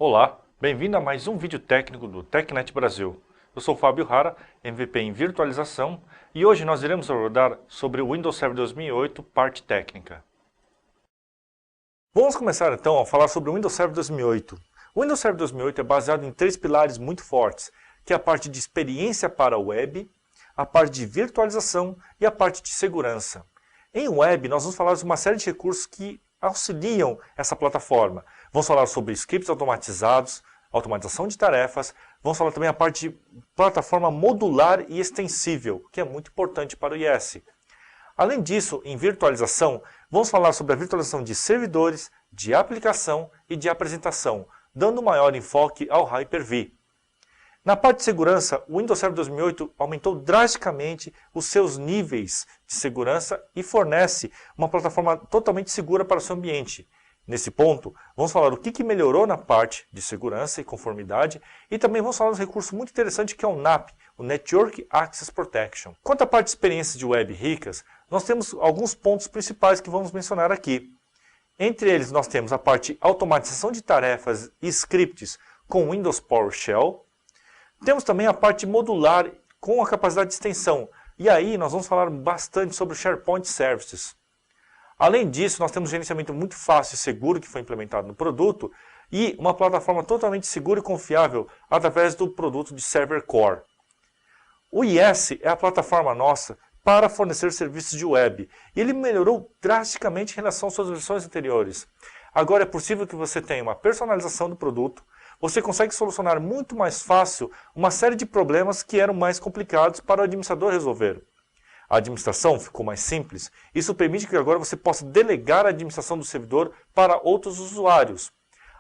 Olá, bem-vindo a mais um vídeo técnico do TechNet Brasil. Eu sou Fábio Rara, MVP em virtualização, e hoje nós iremos abordar sobre o Windows Server 2008, parte técnica. Vamos começar então a falar sobre o Windows Server 2008. O Windows Server 2008 é baseado em três pilares muito fortes, que é a parte de experiência para a web, a parte de virtualização e a parte de segurança. Em web, nós vamos falar de uma série de recursos que auxiliam essa plataforma. Vamos falar sobre scripts automatizados, automatização de tarefas, vamos falar também a parte de plataforma modular e extensível, que é muito importante para o IS. Além disso, em virtualização, vamos falar sobre a virtualização de servidores, de aplicação e de apresentação, dando maior enfoque ao Hyper-V. Na parte de segurança, o Windows Server 2008 aumentou drasticamente os seus níveis de segurança e fornece uma plataforma totalmente segura para o seu ambiente. Nesse ponto, vamos falar o que melhorou na parte de segurança e conformidade e também vamos falar de um recurso muito interessante que é o NAP, o Network Access Protection. Quanto à parte de experiências de web ricas, nós temos alguns pontos principais que vamos mencionar aqui. Entre eles, nós temos a parte de automatização de tarefas e scripts com Windows PowerShell. Temos também a parte modular com a capacidade de extensão. E aí nós vamos falar bastante sobre o SharePoint Services. Além disso, nós temos um gerenciamento muito fácil e seguro que foi implementado no produto e uma plataforma totalmente segura e confiável através do produto de Server Core. O IS é a plataforma nossa para fornecer serviços de web e ele melhorou drasticamente em relação às suas versões anteriores. Agora é possível que você tenha uma personalização do produto, você consegue solucionar muito mais fácil uma série de problemas que eram mais complicados para o administrador resolver. A administração ficou mais simples, isso permite que agora você possa delegar a administração do servidor para outros usuários.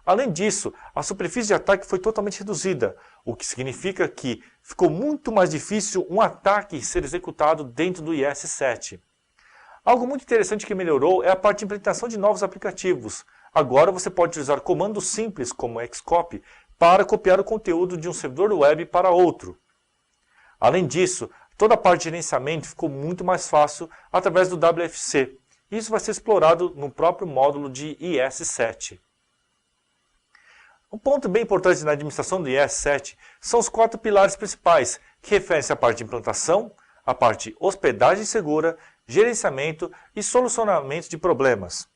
Além disso, a superfície de ataque foi totalmente reduzida, o que significa que ficou muito mais difícil um ataque ser executado dentro do IS-7. Algo muito interessante que melhorou é a parte de implementação de novos aplicativos. Agora você pode utilizar comandos simples como Xcopy para copiar o conteúdo de um servidor web para outro. Além disso, toda a parte de gerenciamento ficou muito mais fácil através do WFC. Isso vai ser explorado no próprio módulo de IS-7. Um ponto bem importante na administração do IS-7 são os 4 pilares principais, que referem-se à parte de implantação, a parte de hospedagem segura, gerenciamento e solucionamento de problemas.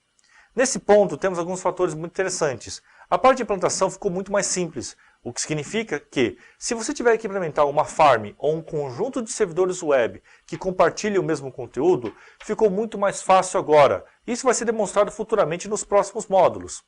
Nesse ponto, temos alguns fatores muito interessantes. A parte de implantação ficou muito mais simples, o que significa que, se você tiver que implementar uma farm ou um conjunto de servidores web que compartilhem o mesmo conteúdo, ficou muito mais fácil agora. Isso vai ser demonstrado futuramente nos próximos módulos.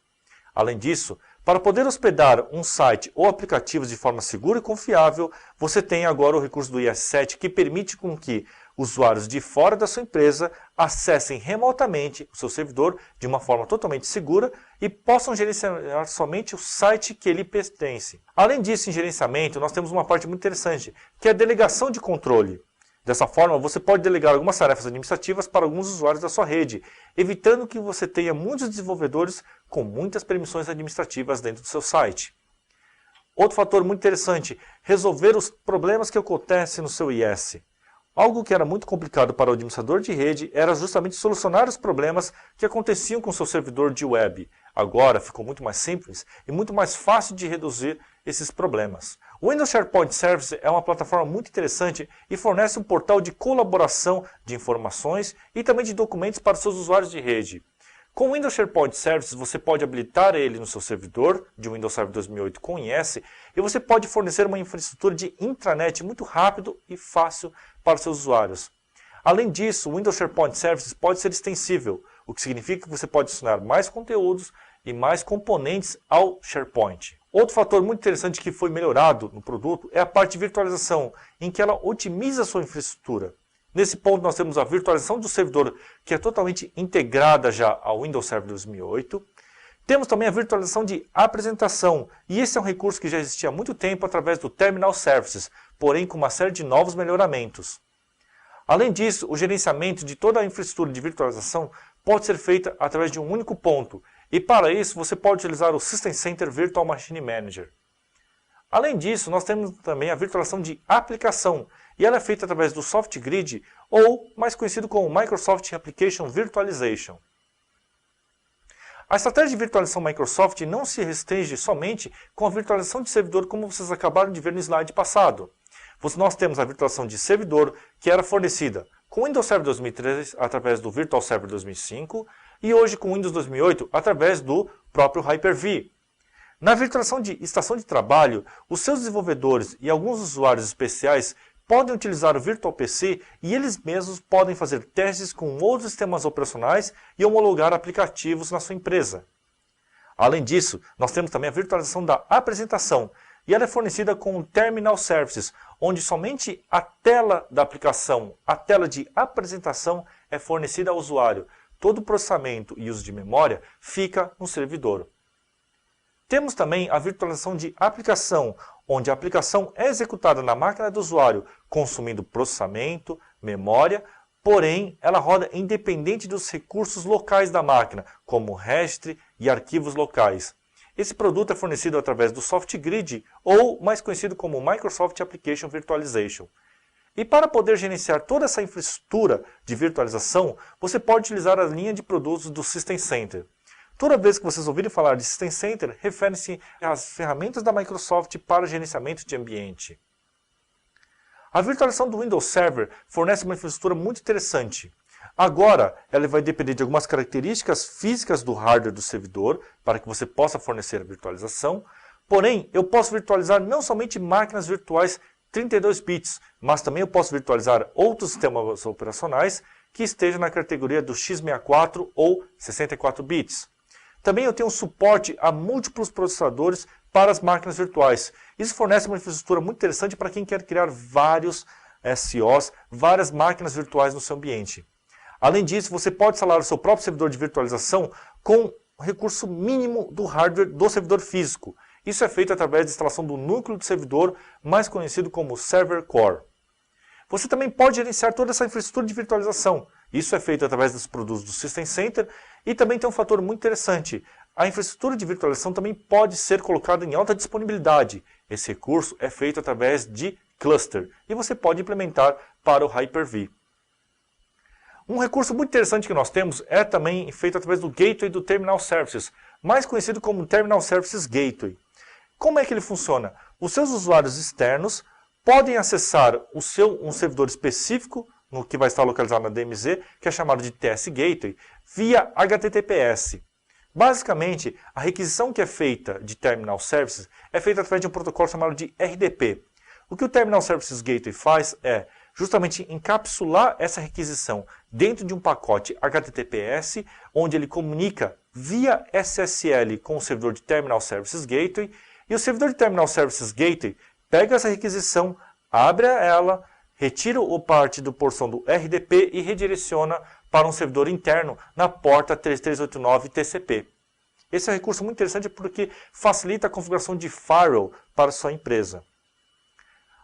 Além disso, para poder hospedar um site ou aplicativos de forma segura e confiável, você tem agora o recurso do IS-7 que permite com que usuários de fora da sua empresa acessem remotamente o seu servidor de uma forma totalmente segura e possam gerenciar somente o site que lhe pertence. Além disso, em gerenciamento, nós temos uma parte muito interessante, que é a delegação de controle. Dessa forma, você pode delegar algumas tarefas administrativas para alguns usuários da sua rede, evitando que você tenha muitos desenvolvedores com muitas permissões administrativas dentro do seu site. Outro fator muito interessante, resolver os problemas que acontecem no seu IS. Algo que era muito complicado para o administrador de rede era justamente solucionar os problemas que aconteciam com o seu servidor de web. Agora ficou muito mais simples e muito mais fácil de reduzir esses problemas. O Windows SharePoint Service é uma plataforma muito interessante e fornece um portal de colaboração de informações e também de documentos para os seus usuários de rede. Com o Windows SharePoint Service, você pode habilitar ele no seu servidor de Windows Server 2008 com IS e você pode fornecer uma infraestrutura de intranet muito rápido e fácil para os seus usuários. Além disso, o Windows SharePoint Services pode ser extensível, o que significa que você pode adicionar mais conteúdos e mais componentes ao SharePoint. Outro fator muito interessante que foi melhorado no produto é a parte de virtualização, em que ela otimiza a sua infraestrutura. Nesse ponto nós temos a virtualização do servidor, que é totalmente integrada já ao Windows Server 2008. Temos também a virtualização de apresentação, e esse é um recurso que já existia há muito tempo através do Terminal Services, porém com uma série de novos melhoramentos. Além disso, o gerenciamento de toda a infraestrutura de virtualização pode ser feita através de um único ponto, e para isso você pode utilizar o System Center Virtual Machine Manager. Além disso, nós temos também a virtualização de aplicação, e ela é feita através do SoftGrid, ou mais conhecido como Microsoft Application Virtualization. A estratégia de virtualização Microsoft não se restringe somente com a virtualização de servidor, como vocês acabaram de ver no slide passado. Nós temos a virtualização de servidor, que era fornecida com o Windows Server 2003 através do Virtual Server 2005 e hoje com o Windows 2008 através do próprio Hyper-V. Na virtualização de estação de trabalho, os seus desenvolvedores e alguns usuários especiais podem utilizar o Virtual PC e eles mesmos podem fazer testes com outros sistemas operacionais e homologar aplicativos na sua empresa. Além disso, nós temos também a virtualização da apresentação, e ela é fornecida com o Terminal Services, onde somente a tela da aplicação, a tela de apresentação, é fornecida ao usuário. Todo o processamento e uso de memória fica no servidor. Temos também a virtualização de aplicação, onde a aplicação é executada na máquina do usuário, consumindo processamento, memória, porém ela roda independente dos recursos locais da máquina, como registry e arquivos locais. Esse produto é fornecido através do SoftGrid, ou mais conhecido como Microsoft Application Virtualization. E para poder gerenciar toda essa infraestrutura de virtualização, você pode utilizar a linha de produtos do System Center. Toda vez que vocês ouvirem falar de System Center, refere-se às ferramentas da Microsoft para gerenciamento de ambiente. A virtualização do Windows Server fornece uma infraestrutura muito interessante. Agora, ela vai depender de algumas características físicas do hardware do servidor, para que você possa fornecer a virtualização. Porém, eu posso virtualizar não somente máquinas virtuais 32 bits, mas também eu posso virtualizar outros sistemas operacionais que estejam na categoria do x64 ou 64 bits. Também eu tenho suporte a múltiplos processadores para as máquinas virtuais. Isso fornece uma infraestrutura muito interessante para quem quer criar vários SOs, várias máquinas virtuais no seu ambiente. Além disso, você pode instalar o seu próprio servidor de virtualização com o recurso mínimo do hardware do servidor físico. Isso é feito através da instalação do núcleo do servidor, mais conhecido como Server Core. Você também pode gerenciar toda essa infraestrutura de virtualização. Isso é feito através dos produtos do System Center e também tem um fator muito interessante. A infraestrutura de virtualização também pode ser colocada em alta disponibilidade. Esse recurso é feito através de cluster e você pode implementar para o Hyper-V. Um recurso muito interessante que nós temos é também feito através do Gateway do Terminal Services, mais conhecido como Terminal Services Gateway. Como é que ele funciona? Os seus usuários externos podem acessar um servidor específico, no que vai estar localizado na DMZ, que é chamado de TS Gateway, via HTTPS. Basicamente, a requisição que é feita de Terminal Services é feita através de um protocolo chamado de RDP. O que o Terminal Services Gateway faz é justamente encapsular essa requisição dentro de um pacote HTTPS, onde ele comunica via SSL com o servidor de Terminal Services Gateway, e o servidor de Terminal Services Gateway pega essa requisição, abre ela, retira o parte do porção do RDP e redireciona para um servidor interno na porta 3389 TCP. Esse é um recurso muito interessante porque facilita a configuração de firewall para a sua empresa.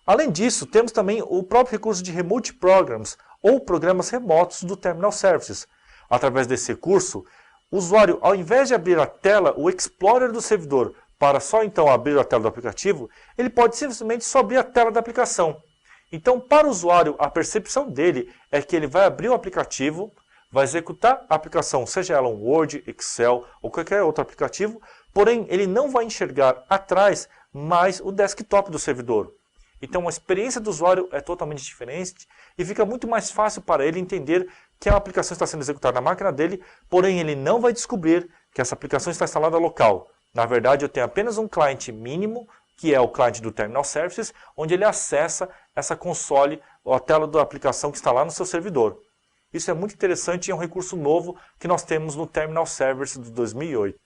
Além disso, temos também o próprio recurso de Remote Programs, ou programas remotos do Terminal Services. Através desse recurso, o usuário, ao invés de abrir a tela, o Explorer do servidor, para só então abrir a tela do aplicativo, ele pode simplesmente só abrir a tela da aplicação. Então, para o usuário, a percepção dele é que ele vai abrir o aplicativo, vai executar a aplicação, seja ela um Word, Excel ou qualquer outro aplicativo, porém ele não vai enxergar atrás mais o desktop do servidor. Então a experiência do usuário é totalmente diferente e fica muito mais fácil para ele entender que a aplicação está sendo executada na máquina dele, porém ele não vai descobrir que essa aplicação está instalada local. Na verdade, eu tenho apenas um cliente mínimo, que é o cliente do Terminal Services, onde ele acessa essa console ou a tela da aplicação que está lá no seu servidor. Isso é muito interessante e é um recurso novo que nós temos no Terminal Services de 2008.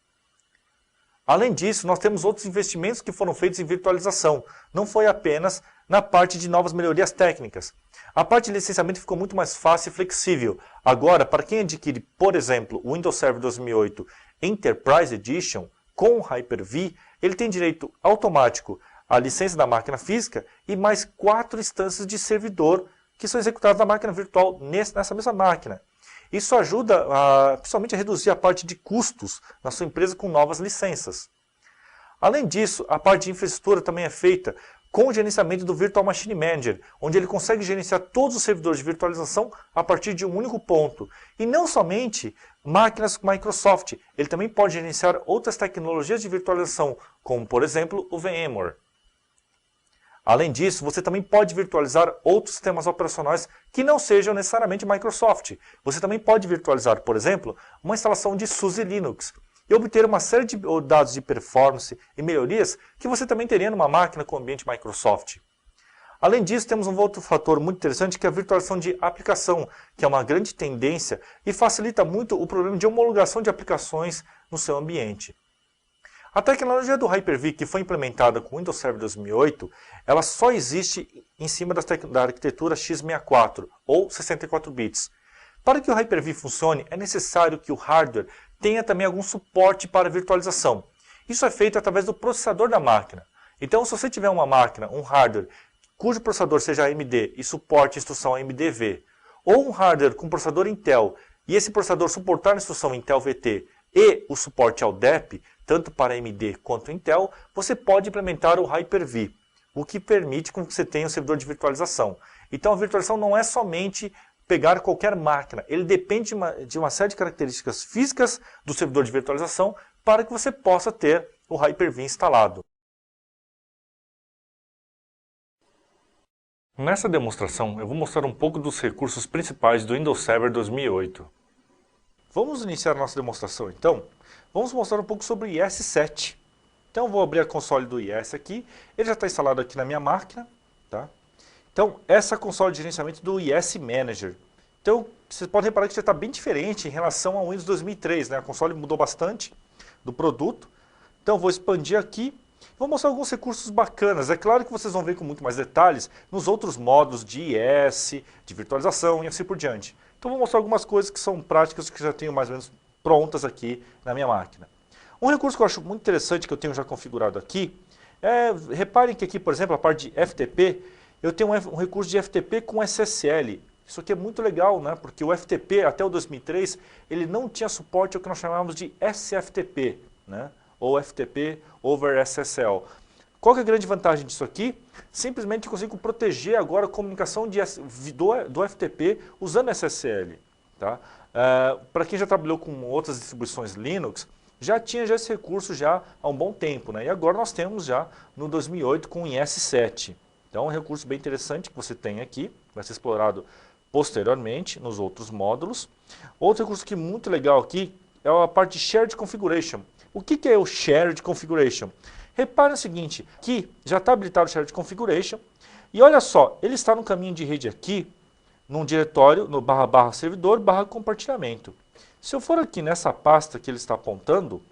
Além disso, nós temos outros investimentos que foram feitos em virtualização. Não foi apenas na parte de novas melhorias técnicas. A parte de licenciamento ficou muito mais fácil e flexível. Agora, para quem adquire, por exemplo, o Windows Server 2008 Enterprise Edition com o Hyper-V, ele tem direito automático à licença da máquina física e mais 4 instâncias de servidor que são executadas na máquina virtual nessa mesma máquina. Isso ajuda principalmente a reduzir a parte de custos na sua empresa com novas licenças. Além disso, a parte de infraestrutura também é feita com o gerenciamento do Virtual Machine Manager, onde ele consegue gerenciar todos os servidores de virtualização a partir de um único ponto. E não somente máquinas Microsoft, ele também pode gerenciar outras tecnologias de virtualização, como por exemplo o VMware. Além disso, você também pode virtualizar outros sistemas operacionais que não sejam necessariamente Microsoft. Você também pode virtualizar, por exemplo, uma instalação de SUSE Linux e obter uma série de dados de performance e melhorias que você também teria numa máquina com ambiente Microsoft. Além disso, temos um outro fator muito interessante que é a virtualização de aplicação, que é uma grande tendência e facilita muito o problema de homologação de aplicações no seu ambiente. A tecnologia do Hyper-V que foi implementada com o Windows Server 2008, ela só existe em cima da arquitetura x64 ou 64 bits. Para que o Hyper-V funcione, é necessário que o hardware tenha também algum suporte para virtualização. Isso é feito através do processador da máquina. Então, se você tiver uma máquina, um hardware, cujo processador seja AMD e suporte a instrução AMD-V, ou um hardware com processador Intel, e esse processador suportar a instrução Intel VT e o suporte ao DEP, tanto para AMD quanto Intel, você pode implementar o Hyper-V, o que permite que você tenha um servidor de virtualização. Então, a virtualização não é somente pegar qualquer máquina. Ele depende de uma série de características físicas do servidor de virtualização para que você possa ter o Hyper-V instalado. Nessa demonstração, eu vou mostrar um pouco dos recursos principais do Windows Server 2008. Vamos iniciar a nossa demonstração então. Vamos mostrar um pouco sobre o IS-7. Então, eu vou abrir a console do IS aqui. Ele já está instalado aqui na minha máquina, tá? Então, essa é a console de gerenciamento do IS Manager. Então, vocês podem reparar que já está bem diferente em relação ao Windows 2003, né? A console mudou bastante do produto. Então, vou expandir aqui. Vou mostrar alguns recursos bacanas. É claro que vocês vão ver com muito mais detalhes nos outros módulos de IS, de virtualização e assim por diante. Então, vou mostrar algumas coisas que são práticas que já tenho mais ou menos prontas aqui na minha máquina. Um recurso que eu acho muito interessante, que eu tenho já configurado aqui, reparem que aqui, por exemplo, a parte de FTP, eu tenho um recurso de FTP com SSL. Isso aqui é muito legal, né? Porque o FTP, até o 2003, ele não tinha suporte ao que nós chamávamos de SFTP, né? Ou FTP over SSL. Qual que é a grande vantagem disso aqui? Simplesmente eu consigo proteger agora a comunicação do FTP usando SSL. Tá? Para quem já trabalhou com outras distribuições Linux, já tinha esse recurso já há um bom tempo, né? E agora nós temos já no 2008 com o IS-7. Então é um recurso bem interessante que você tem aqui, vai ser explorado posteriormente nos outros módulos. Outro recurso que é muito legal aqui é a parte de Shared Configuration. O que é o Shared Configuration? Repare o seguinte, aqui já está habilitado o Shared Configuration e olha só, ele está no caminho de rede aqui, num diretório, no // servidor / compartilhamento. Se eu for aqui nessa pasta que ele está apontando,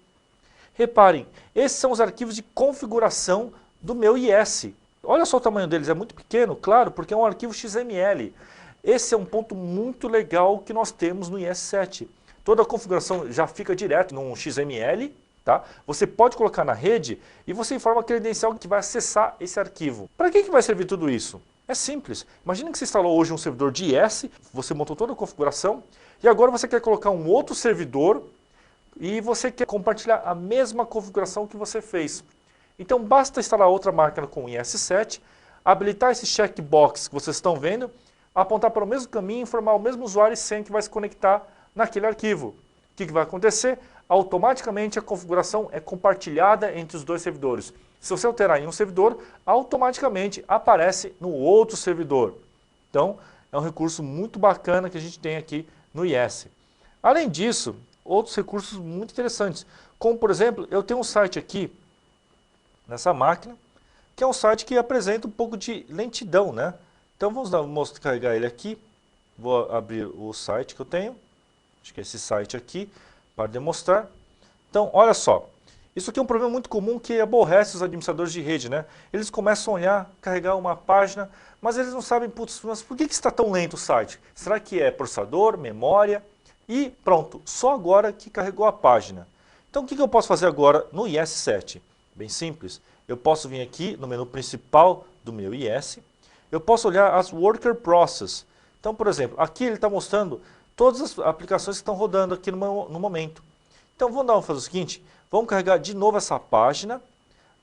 reparem, esses são os arquivos de configuração do meu IS. Olha só o tamanho deles, é muito pequeno, claro, porque é um arquivo XML. Esse é um ponto muito legal que nós temos no IS-7. Toda a configuração já fica direto num XML, tá? Você pode colocar na rede e você informa a credencial que vai acessar esse arquivo. Para que vai servir tudo isso? É simples. Imagina que você instalou hoje um servidor de IS, você montou toda a configuração e agora você quer colocar um outro servidor e você quer compartilhar a mesma configuração que você fez. Então basta instalar outra máquina com o IS-7, habilitar esse checkbox que vocês estão vendo, apontar para o mesmo caminho, informar o mesmo usuário e senha que vai se conectar naquele arquivo. O que vai acontecer? Automaticamente a configuração é compartilhada entre os dois servidores. Se você alterar em um servidor, automaticamente aparece no outro servidor. Então, é um recurso muito bacana que a gente tem aqui no IS. Além disso, outros recursos muito interessantes, como por exemplo, eu tenho um site aqui, nessa máquina, que é um site que apresenta um pouco de lentidão, né? Então vamos carregar ele aqui, vou abrir o site que eu tenho, acho que é esse site aqui, para demonstrar. Então, olha só, isso aqui é um problema muito comum que aborrece os administradores de rede, né? Eles começam a olhar, carregar uma página, mas eles não sabem, putz, mas por que está tão lento o site? Será que é processador, memória? E pronto, só agora que carregou a página. Então o que eu posso fazer agora no IS-7? Bem simples, eu posso vir aqui no menu principal do meu IS, eu posso olhar as Worker Process. Então, por exemplo, aqui ele está mostrando todas as aplicações que estão rodando aqui no momento. Então vamos fazer o seguinte, vamos carregar de novo essa página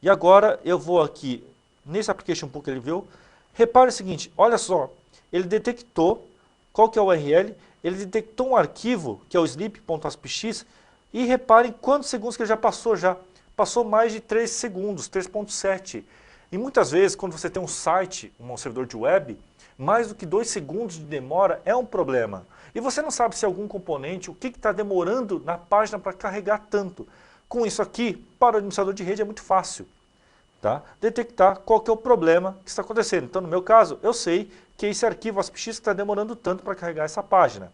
e agora eu vou aqui nesse application pool que ele viu, repare o seguinte, olha só, ele detectou qual que é o URL, ele detectou um arquivo, que é o sleep.aspx, e reparem quantos segundos que ele já passou já. Passou mais de 3 segundos, 3.7. E muitas vezes, quando você tem um site, um servidor de web, mais do que 2 segundos de demora é um problema. E você não sabe se algum componente, o que está demorando na página para carregar tanto. Com isso aqui, para o administrador de rede é muito fácil, tá? Detectar qual que é o problema que está acontecendo. Então, no meu caso, eu sei que esse arquivo ASPX está demorando tanto para carregar essa página.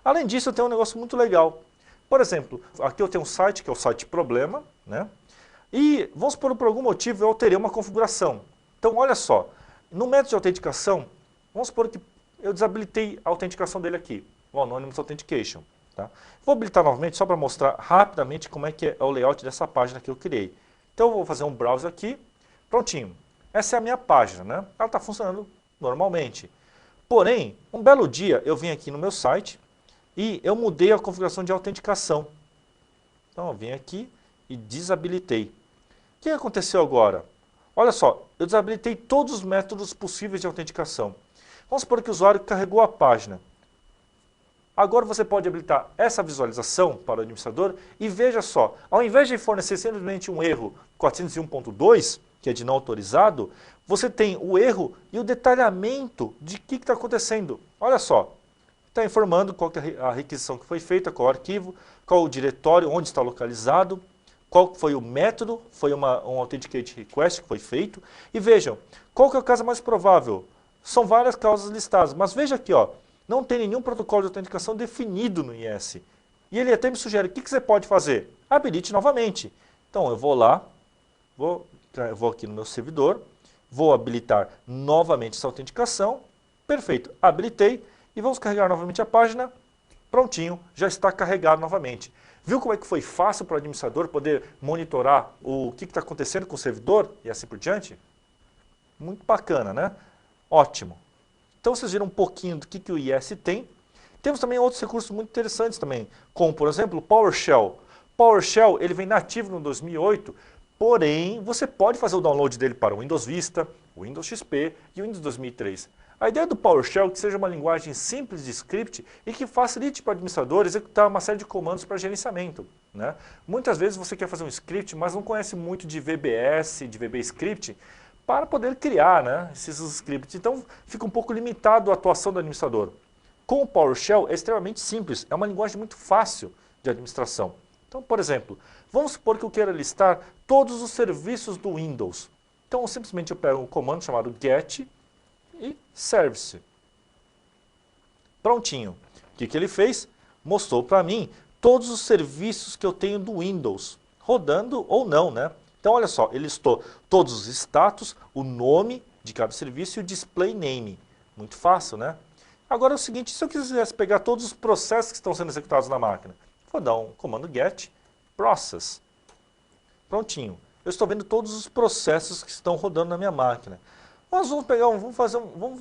Além disso, eu tenho um negócio muito legal. Por exemplo, aqui eu tenho um site que é o site problema, né? E vamos supor, por algum motivo eu alterei uma configuração. Então, olha só, no método de autenticação, vamos supor que eu desabilitei a autenticação dele aqui, o Anonymous Authentication. Tá? Vou habilitar novamente só para mostrar rapidamente como é que é o layout dessa página que eu criei. Então, eu vou fazer um browser aqui, prontinho. Essa é a minha página, né? Ela está funcionando normalmente. Porém, um belo dia eu vim aqui no meu site e eu mudei a configuração de autenticação. Então, eu vim aqui e desabilitei. O que aconteceu agora? Olha só, eu desabilitei todos os métodos possíveis de autenticação. Vamos supor que o usuário carregou a página. Agora você pode habilitar essa visualização para o administrador e veja só, ao invés de fornecer simplesmente um erro 401.2, que é de não autorizado, você tem o erro e o detalhamento de o que está acontecendo. Olha só, está informando qual que é a requisição que foi feita, qual o arquivo, qual o diretório, onde está localizado, qual foi o método, foi um Authenticate Request que foi feito. E vejam, qual que é o caso mais provável? São várias causas listadas, mas veja aqui, ó, não tem nenhum protocolo de autenticação definido no IS. E ele até me sugere, o que você pode fazer? Habilite novamente. Então eu vou lá, vou aqui no meu servidor, vou habilitar novamente essa autenticação. Perfeito, habilitei e vamos carregar novamente a página. Prontinho, já está carregado novamente. Viu como é que foi fácil para o administrador poder monitorar o que está acontecendo com o servidor e assim por diante? Muito bacana, né? Ótimo. Então vocês viram um pouquinho do que o IS tem. Temos também outros recursos muito interessantes também, como por exemplo o PowerShell. PowerShell ele vem nativo no 2008, porém você pode fazer o download dele para o Windows Vista, o Windows XP e o Windows 2003. A ideia do PowerShell é que seja uma linguagem simples de script e que facilite para o administrador executar uma série de comandos para gerenciamento, né? Muitas vezes você quer fazer um script, mas não conhece muito de VBS, de VBScript, para poder criar, né, esses scripts. Então fica um pouco limitado a atuação do administrador. Com o PowerShell é extremamente simples, é uma linguagem muito fácil de administração. Então, por exemplo, vamos supor que eu queira listar todos os serviços do Windows. Então simplesmente eu pego um comando chamado get e service. Prontinho. O que ele fez? Mostrou para mim todos os serviços que eu tenho do Windows, rodando ou não, né? Então olha só, ele listou todos os status, o nome de cada serviço e o display name. Muito fácil, né? Agora é o seguinte, se eu quisesse pegar todos os processos que estão sendo executados na máquina, vou dar um comando get process. Prontinho. Eu estou vendo todos os processos que estão rodando na minha máquina. Nós vamos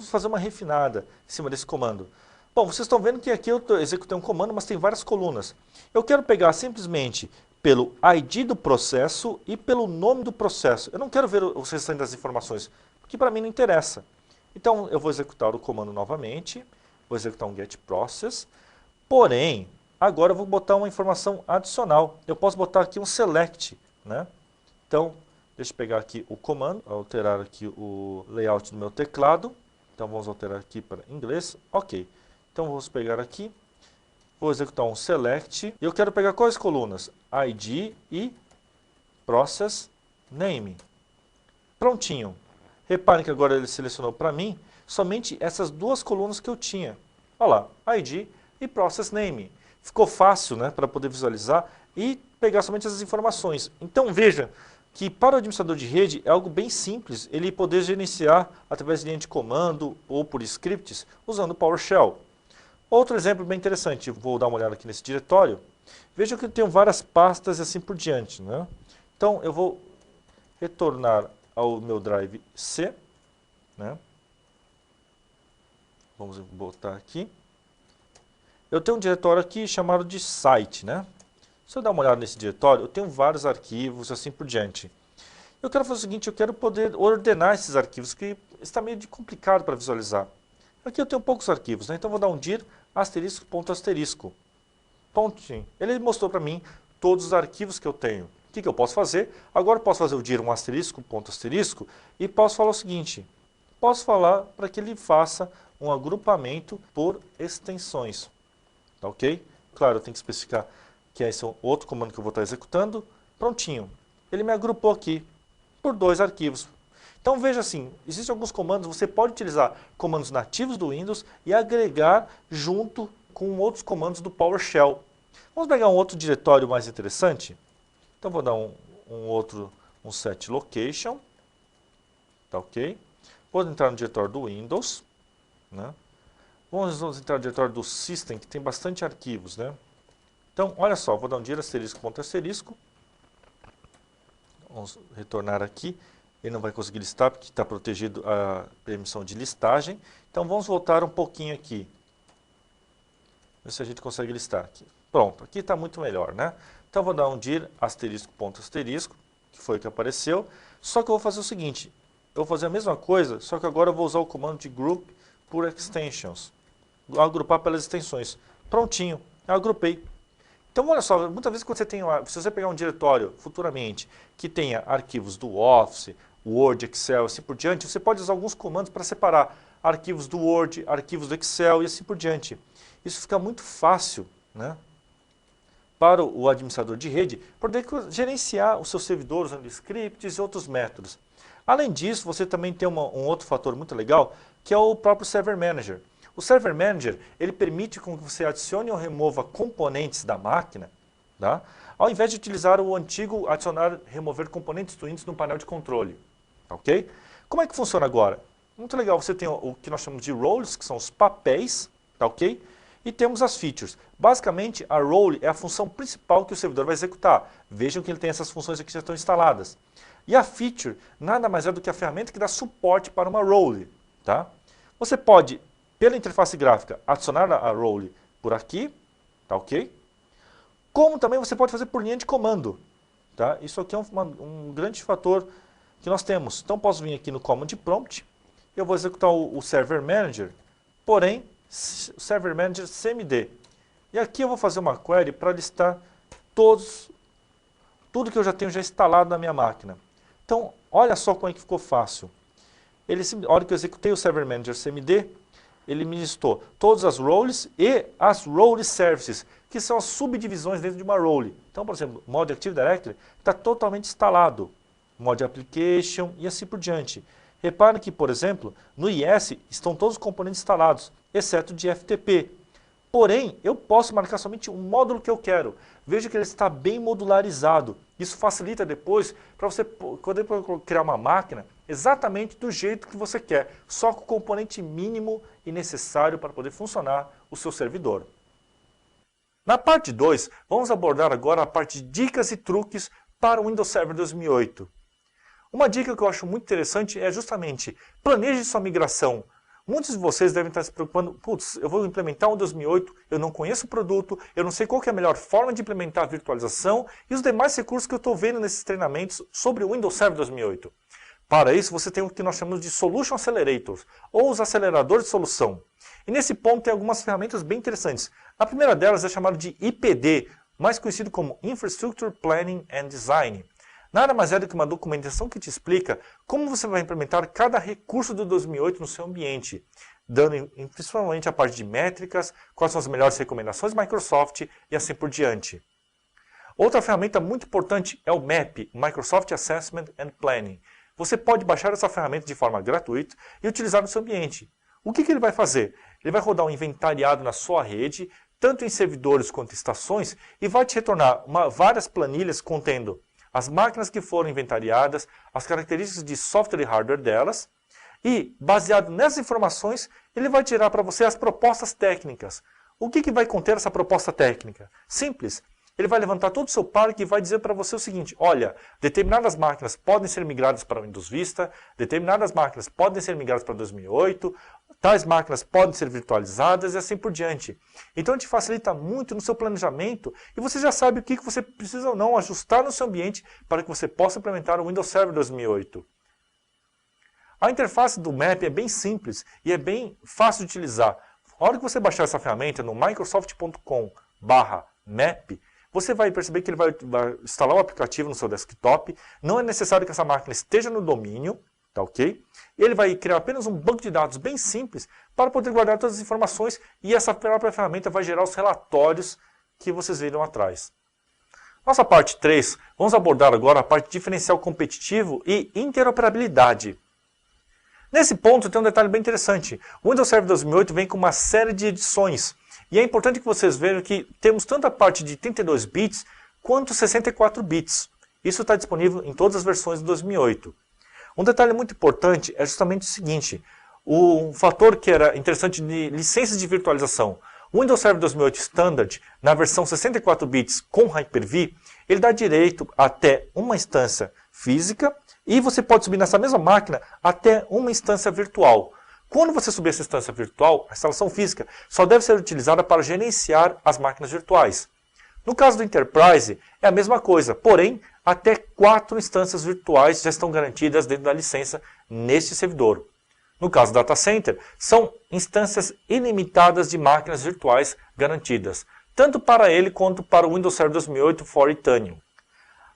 fazer uma refinada em cima desse comando. Bom, vocês estão vendo que aqui eu executei um comando, mas tem várias colunas. Eu quero pegar simplesmente pelo ID do processo e pelo nome do processo. Eu não quero ver os restantes das informações, porque para mim não interessa. Então eu vou executar o comando novamente, vou executar um get process, porém, agora eu vou botar uma informação adicional. Eu posso botar aqui um select, né? Então, deixa eu pegar aqui o comando, alterar aqui o layout do meu teclado. Então vamos alterar aqui para inglês. Ok. Então vamos pegar aqui, vou executar um select. E eu quero pegar quais colunas? ID e process name. Prontinho. Reparem que agora ele selecionou para mim somente essas duas colunas que eu tinha. Olha lá, ID e process name. Ficou fácil, né, para poder visualizar e pegar somente essas informações. Então veja que para o administrador de rede é algo bem simples ele poder gerenciar através de linha de comando ou por scripts usando o PowerShell. Outro exemplo bem interessante, vou dar uma olhada aqui nesse diretório. Veja que eu tenho várias pastas e assim por diante, né? Então eu vou retornar ao meu drive C, né? Vamos botar aqui. Eu tenho um diretório aqui chamado de site, né? Se eu dar uma olhada nesse diretório, eu tenho vários arquivos assim por diante. Eu quero fazer o seguinte, eu quero poder ordenar esses arquivos, que está meio complicado para visualizar. Aqui eu tenho poucos arquivos, né? Então eu vou dar um dir asterisco ponto asterisco. Pontinho. Ele mostrou para mim todos os arquivos que eu tenho. O que eu posso fazer? Agora eu posso fazer o dir um asterisco ponto asterisco e posso falar o seguinte. Posso falar para que ele faça um agrupamento por extensões. Tá ok? Claro, eu tenho que especificar que esse é outro comando que eu vou estar executando. Prontinho. Ele me agrupou aqui por 2 arquivos. Então veja assim, existem alguns comandos, você pode utilizar comandos nativos do Windows e agregar junto com outros comandos do PowerShell. Vamos pegar um outro diretório mais interessante. Então vou dar um set location. Tá ok? Vou entrar no diretório do Windows, né? Vamos entrar no diretório do System, que tem bastante arquivos, né? Então, olha só, vou dar um dir asterisco ponto asterisco. Vamos retornar aqui. Ele não vai conseguir listar, porque está protegido a permissão de listagem. Então, vamos voltar um pouquinho aqui. Ver se a gente consegue listar aqui. Pronto, aqui está muito melhor, né? Então, vou dar um dir asterisco ponto asterisco, que foi o que apareceu. Só que eu vou fazer o seguinte. Eu vou fazer a mesma coisa, só que agora eu vou usar o comando de group por extensions. Agrupar pelas extensões. Prontinho, eu agrupei. Então, olha só, muitas vezes quando você tem, se você pegar um diretório futuramente que tenha arquivos do Office, Word, Excel, assim por diante, você pode usar alguns comandos para separar arquivos do Word, arquivos do Excel e assim por diante. Isso fica muito fácil, né, para o administrador de rede poder gerenciar os seus servidores usando scripts e outros métodos. Além disso, você também tem um outro fator muito legal, que é o próprio Server Manager. O Server Manager, ele permite que você adicione ou remova componentes da máquina, tá? Ao invés de utilizar o antigo adicionar remover componentes do Windows no painel de controle. Tá ok? Como é que funciona agora? Muito legal, você tem o que nós chamamos de roles, que são os papéis, tá ok? E temos as features. Basicamente, a role é a função principal que o servidor vai executar. Vejam que ele tem essas funções aqui que já estão instaladas. E a feature nada mais é do que a ferramenta que dá suporte para uma role. Tá? Você pode, pela interface gráfica, adicionar a role por aqui, tá ok? Como também você pode fazer por linha de comando. Tá? Isso aqui é um grande fator que nós temos. Então posso vir aqui no Command Prompt, eu vou executar o Server Manager, porém, o Server Manager CMD. E aqui eu vou fazer uma query para listar tudo que eu já tenho instalado na minha máquina. Então, olha só como é que ficou fácil. A hora que eu executei o Server Manager CMD, ele me listou todas as roles e as role services, que são as subdivisões dentro de uma role. Então, por exemplo, o Mod Active Directory está totalmente instalado. Mod Application e assim por diante. Reparem que, por exemplo, no IS estão todos os componentes instalados, exceto de FTP. Porém, eu posso marcar somente um módulo que eu quero. Veja que ele está bem modularizado. Isso facilita depois para você poder criar uma máquina exatamente do jeito que você quer, só com o componente mínimo e necessário para poder funcionar o seu servidor. Na parte 2, vamos abordar agora a parte de dicas e truques para o Windows Server 2008. Uma dica que eu acho muito interessante é justamente planeje sua migração. Muitos de vocês devem estar se preocupando, putz, eu vou implementar um 2008, eu não conheço o produto, eu não sei qual que é a melhor forma de implementar a virtualização e os demais recursos que eu estou vendo nesses treinamentos sobre o Windows Server 2008. Para isso, você tem o que nós chamamos de Solution Accelerators, ou os aceleradores de solução. E nesse ponto tem algumas ferramentas bem interessantes. A primeira delas é chamada de IPD, mais conhecido como Infrastructure Planning and Design. Nada mais é do que uma documentação que te explica como você vai implementar cada recurso do 2008 no seu ambiente, dando principalmente a parte de métricas, quais são as melhores recomendações Microsoft e assim por diante. Outra ferramenta muito importante é o MAP, Microsoft Assessment and Planning. Você pode baixar essa ferramenta de forma gratuita e utilizar no seu ambiente. O que ele vai fazer? Ele vai rodar um inventariado na sua rede, tanto em servidores quanto em estações, e vai te retornar várias planilhas contendo as máquinas que foram inventariadas, as características de software e hardware delas, e, baseado nessas informações, ele vai tirar para você as propostas técnicas. O que vai conter essa proposta técnica? Simples. Ele vai levantar todo o seu parque e vai dizer para você o seguinte, olha, determinadas máquinas podem ser migradas para o Windows Vista, determinadas máquinas podem ser migradas para 2008, tais máquinas podem ser virtualizadas e assim por diante. Então a gente facilita muito no seu planejamento e você já sabe o que você precisa ou não ajustar no seu ambiente para que você possa implementar o Windows Server 2008. A interface do MAP é bem simples e é bem fácil de utilizar. A hora que você baixar essa ferramenta no microsoft.com/map, você vai perceber que ele vai instalar o aplicativo no seu desktop. Não é necessário que essa máquina esteja no domínio, tá ok? Ele vai criar apenas um banco de dados bem simples para poder guardar todas as informações e essa própria ferramenta vai gerar os relatórios que vocês viram atrás. Nossa parte 3, vamos abordar agora a parte de diferencial competitivo e interoperabilidade. Nesse ponto tem um detalhe bem interessante. O Windows Server 2008 vem com uma série de edições. E é importante que vocês vejam que temos tanto a parte de 32 bits quanto 64 bits. Isso está disponível em todas as versões de 2008. Um detalhe muito importante é justamente o seguinte. Um fator que era interessante de licenças de virtualização. O Windows Server 2008 Standard, na versão 64 bits com Hyper-V, ele dá direito até uma instância física e você pode subir nessa mesma máquina até uma instância virtual. Quando você subir essa instância virtual, a instalação física só deve ser utilizada para gerenciar as máquinas virtuais. No caso do Enterprise, é a mesma coisa, porém, até 4 instâncias virtuais já estão garantidas dentro da licença neste servidor. No caso do Data Center, são instâncias ilimitadas de máquinas virtuais garantidas, tanto para ele quanto para o Windows Server 2008 for Itanium.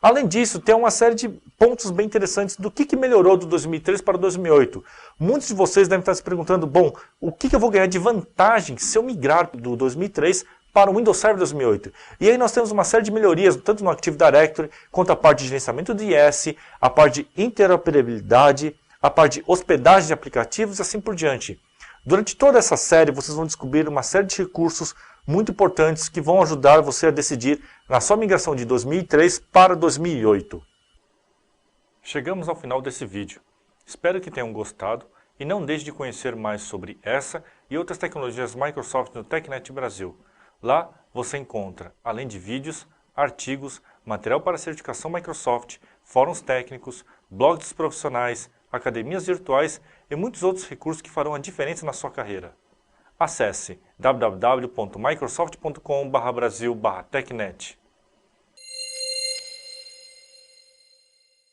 Além disso, tem uma série de pontos bem interessantes do que melhorou do 2003 para o 2008. Muitos de vocês devem estar se perguntando, bom, o que eu vou ganhar de vantagem se eu migrar do 2003 para o Windows Server 2008? E aí nós temos uma série de melhorias, tanto no Active Directory, quanto a parte de gerenciamento de IS, a parte de interoperabilidade, a parte de hospedagem de aplicativos e assim por diante. Durante toda essa série, vocês vão descobrir uma série de recursos muito importantes que vão ajudar você a decidir na sua migração de 2003 para 2008. Chegamos ao final desse vídeo. Espero que tenham gostado e não deixe de conhecer mais sobre essa e outras tecnologias Microsoft no TechNet Brasil. Lá você encontra, além de vídeos, artigos, material para certificação Microsoft, fóruns técnicos, blogs dos profissionais, academias virtuais e muitos outros recursos que farão a diferença na sua carreira. Acesse www.microsoft.com/brasil/technet.